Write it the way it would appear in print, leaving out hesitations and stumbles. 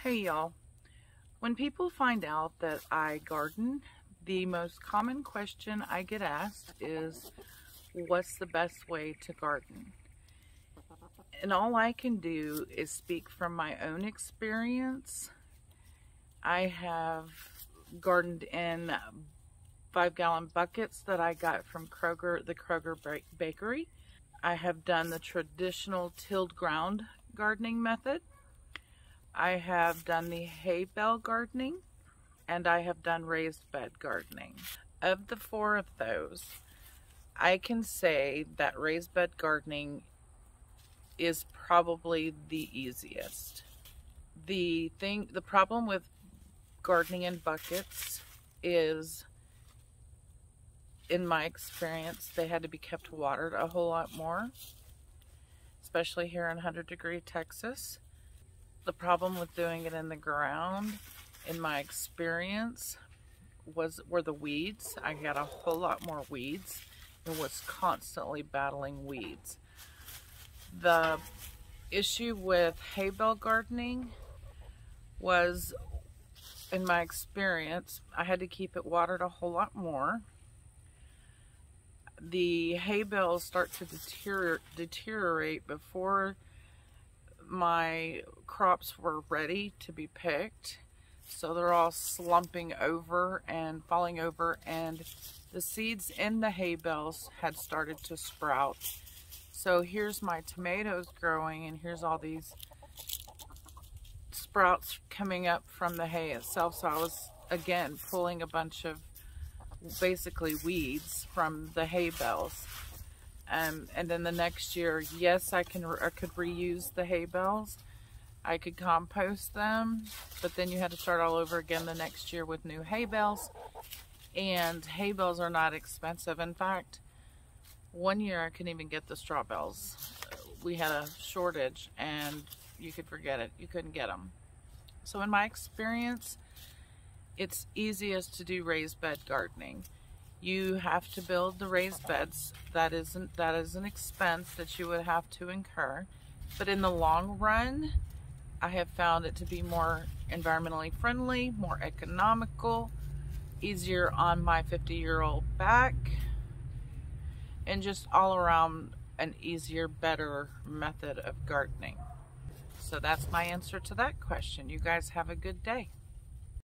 Hey y'all, when people find out that I garden, the most common question I get asked is, what's the best way to garden? And all I can do is speak from my own experience. I have gardened in 5-gallon buckets that I got from the Kroger bakery. I have done the traditional tilled ground gardening method. I have done the hay bale gardening, and I have done raised bed gardening. Of the four of those, I can say that raised bed gardening is probably the easiest. The problem with gardening in buckets is, in my experience, they had to be kept watered a whole lot more, especially here in 100-degree Texas. The problem with doing it in the ground, in my experience, were the weeds. I got a whole lot more weeds and was constantly battling weeds. The issue with hay bale gardening was, in my experience, I had to keep it watered a whole lot more. The hay bales start to deteriorate before my crops were ready to be picked, so they're all slumping over and falling over, and the seeds in the hay bales had started to sprout. So here's my tomatoes growing, and here's all these sprouts coming up from the hay itself. So I was again pulling a bunch of basically weeds from the hay bales. And then the next year, yes, I could reuse the hay bales. I could compost them, but then you had to start all over again the next year with new hay bales. And hay bales are not expensive. In fact, one year I couldn't even get the straw bales. We had a shortage, and you could forget it. You couldn't get them. So in my experience, it's easiest to do raised bed gardening. You have to build the raised beds. That is an expense that you would have to incur. But in the long run, I have found it to be more environmentally friendly, more economical, easier on my 50-year-old back, and just all around an easier, better method of gardening. So that's my answer to that question. You guys have a good day.